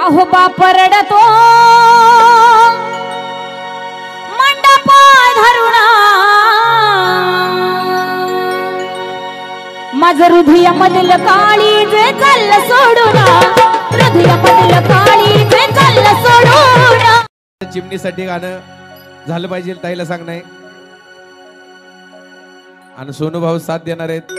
अहो बाप रडतो मंडप धरुणा माझं हृदयामधील काळीज चाललं सोडून हृदयामधील काळीज चाललं सोडून चिमणीसाठी गाणं झालं पाहिजे ताईला सांग नाही आणि सोनू भाऊ साथ देणार आहेत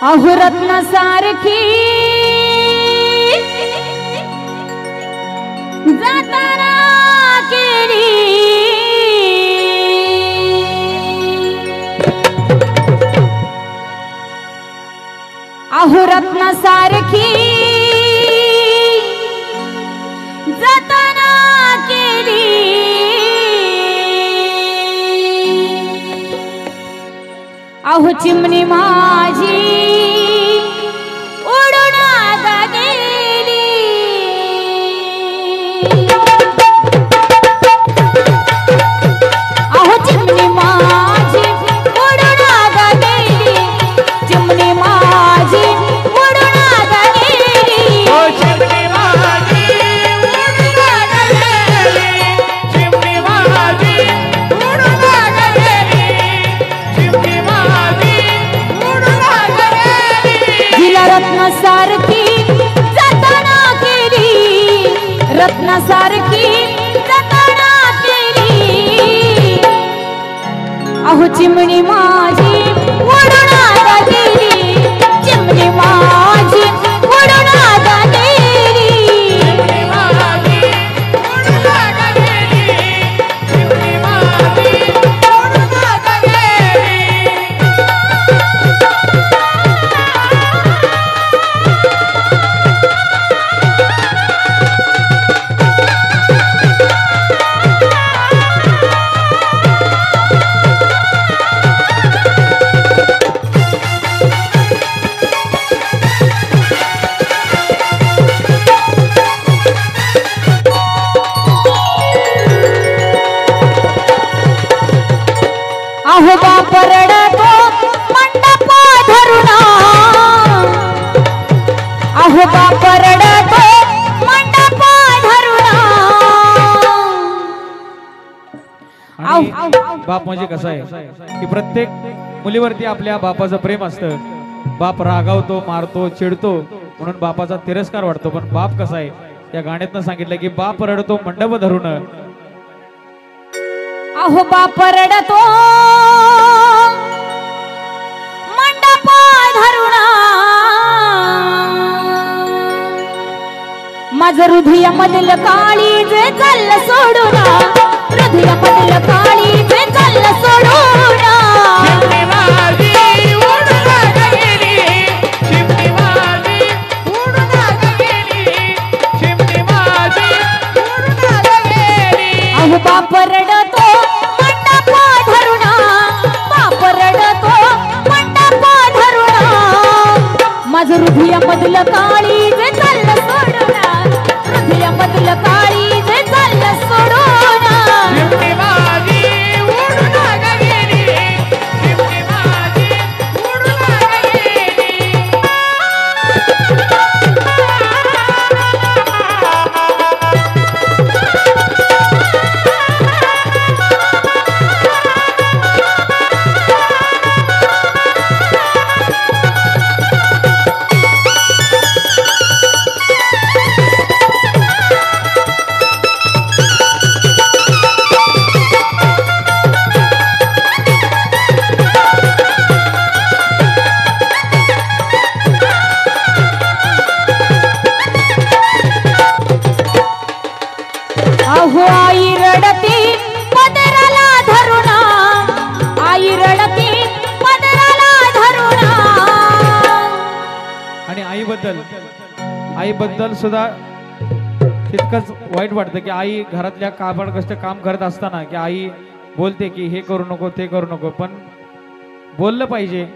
अहो रत्न सारखी जाताना केली अहो रत्न सारखी जाताना केली अहो चिमणी माझी रत्नासारखी जतन केली अहो चिमणी माझी उडून गेली चिमणी माझी उडून गेली अहो बाप रडतो मंडप धरुणा अहो बाप रडतो मंडप धरुणा बाप म्हणजे कसं आहे की प्रत्येक मुलीवरती आपल्या बापाचं प्रेम असतं बाप रागावतो मारतो चिडतो म्हणून बापाचा तिरस्कार वाटतो पण बाप कसा आहे या गाण्यातनं सांगितलं की बाप रडतो मंडप धरुण अहो बाप रडतो मंडप धरुणा माझं हृदयामधील काळीज चाललं सोडून हृदयामधील काळीज चाललं सोडून अहो बाप रडतो मंडप धरुणा बाप रडतो मंडप धरुणा माझं हृदयामधील काळीज चाललं सोडून हृदयामधील काळीज चाललं सोडून आईबद्दल सुद्धा तितकंच वाईट वाटतं की आई घरातल्या काबड कष्ट काम करत असताना की आई बोलते की हे करू नको ते करू नको, पण बोललं पाहिजे.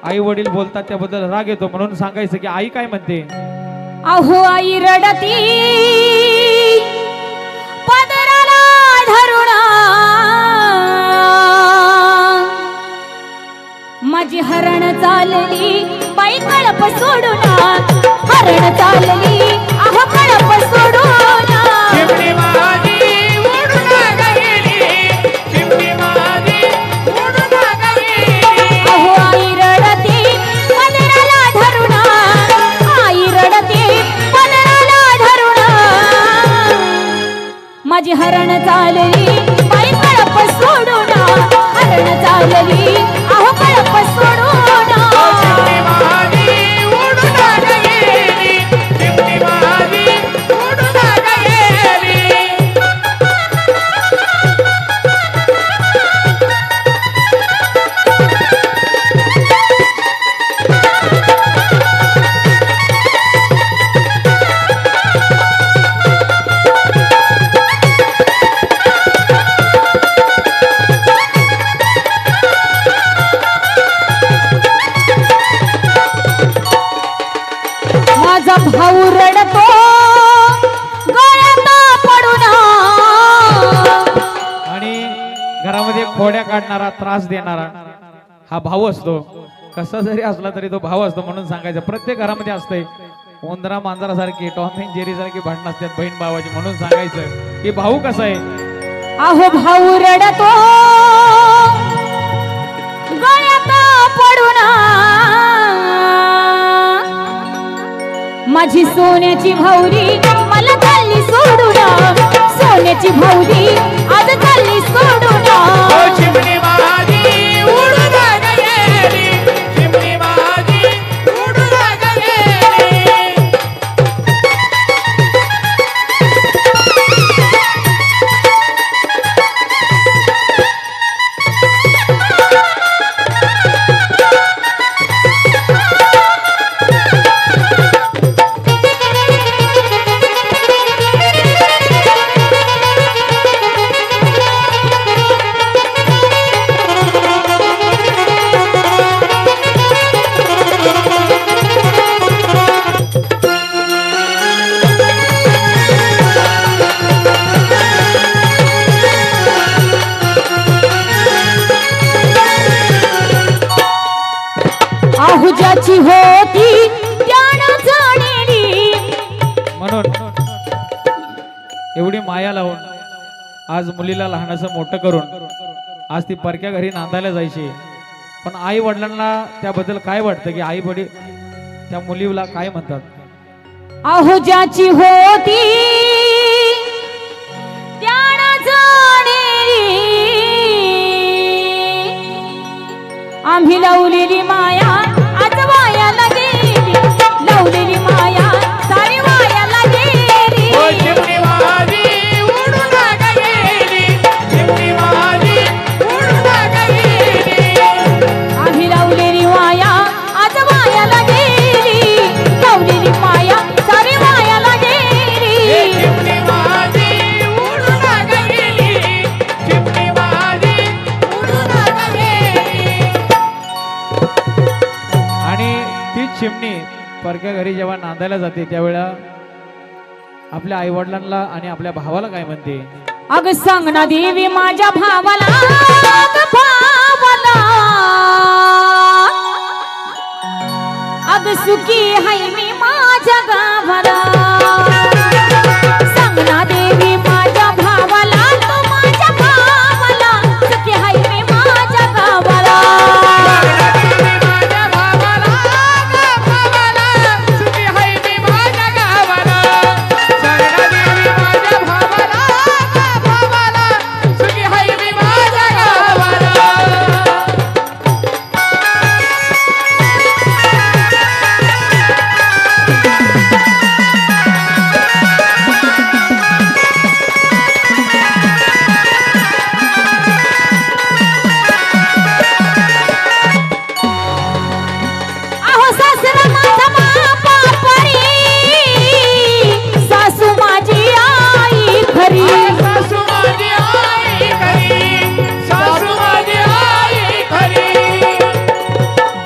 आई वडील बोलतात त्याबद्दल राग येतो, म्हणून सांगायचं की आई काय म्हणते. अहो आई रडती पदराला धरुणा, माझी हरण चालली बाई कळप सोडून, हरण चालली अहो कळप सोडून. अहो आई रडती पदराला धरुणा, आई रडती पदराला धरुणा, माझी हरण चालली बाई कळप सोडून, हरण चालली अहो कळप सोडून. माझा भाऊ रडतो गळ्यात पडून, आणि घरामध्ये खोड्या काढणारा त्रास देणारा हा भाऊ असतो. कसा जरी असला तरी तो भाऊ असतो, म्हणून सांगायचं. प्रत्येक घरामध्ये असतंय उंदरा मांजरासारखी टॉम अँड जेरी सारखी भांडण असतात बहीण भावाची, म्हणून सांगायचं की भाऊ कसा आहे. अहो भाऊ रडतो गळ्यात पडून, माझी सोन्याची भाऊरी मला चालली सोडून, सोन्याची भाऊरी आज चालली सोडून. ज्याची होती त्यानं जाणली, म्हणून एवढी माया लावून आज मुलीला लहानसं मोठं करून आज ती परक्या घरी नांदायला जायची. पण आई वडिलांना त्याबद्दल काय वाटतं की आई वडील त्या मुलीला काय म्हणतात. अहो ज्याची होती त्यानं जाणली, आम्ही लावलेली माया आज वायाला गेली, लावलेली माया सारी वायाला गेली. आम्ही लावलेली माया आज वायाला गेली, लावलेली माया सारी वायाला गेली. आणि ती चिमणी परक्या घरी जेव्हा नांदायला जाते त्यावेळेला आपल्या आई वडिलांना आणि आपल्या भावाला काय म्हणते. अग सांग ना देवी माझ्या भावाला, अग भावाला, अग सुखी हाय मी माझ्या गावाला. सांग ना देवी माझ्या भावाला, तू माझ्या भावाला, सुखी हाय मी माझ्या गावाला.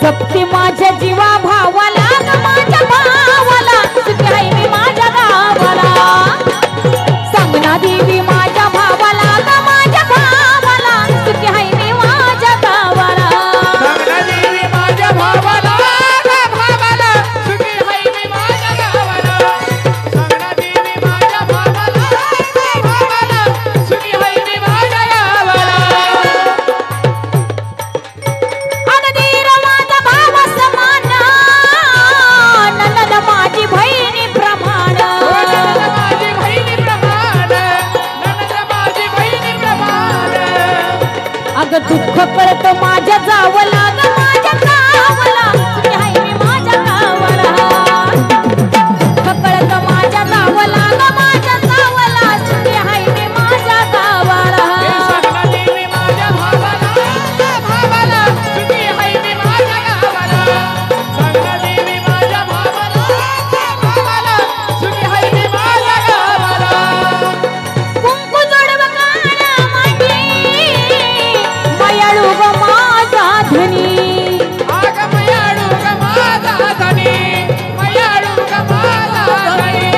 जपते माझ्या जीवा भावाला ग माझ्या भावाला सुखी आहे मी माझ्या गावाला सांगना देवी माझ्या भावाला ग माझ्या भावाला सुखी आहे मी माझ्या गावाला सांगना देवी माझ्या भावाला भावाला सुखी आहे मी माझ्या गावाला सांगना देवी माझ्या भावाला भावाला सुखी आहे मी माझ्या गावाला अगदीर माझा भावा समान नंद माझी बहिणी प्रमाण माझी बहिणी प्रमाण नंद माझी बहिणी प्रमाण अग दुःख करत माझ्या जावला ग माझ्या गावाला सुखी आहे मी माझ्या गावाला दुःख करत माझ्या जावला ग माझ्या गावाला सुखी आहे मी माझ्या गावाला सांगना देवी माझ्या भावाला भावाला सुखी आहे मी माझ्या गावाला सांगना देवी माझ्या भावाला भावाला सुखी आहे मी माझ्या गावाला कुंकू जोडव काना मागे मयाळू ग माझा धनी आग मयाळू ग माझा धनी मयाळू ग माझा धनी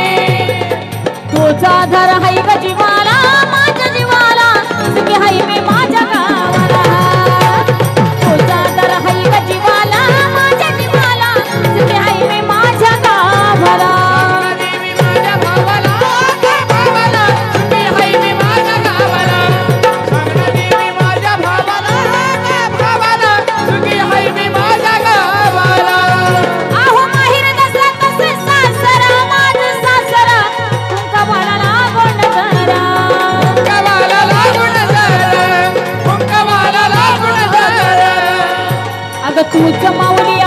तुझा आधार हाय ग जीवाला माझ्या जीवाला सुखी हाय मी माझ्या गावाला तुझा आधार हाय ग जीवाला माझ्या जीवाला सुखी हाय मी माझ्या गावाला सांगना देवी माझ्या भावाला भावाला सुखी आहे मी माझ्या गावाला सांगना देवी माझ्या भावाला भावाला सुखी आहे मी माझ्या गावाला आहो माहीर नसला तसे सासरा माझं सासरा तुमका बाळा लागून करा कुंकवाला लागून जरा कुंकवाला लागून जरा अगं तूच माऊली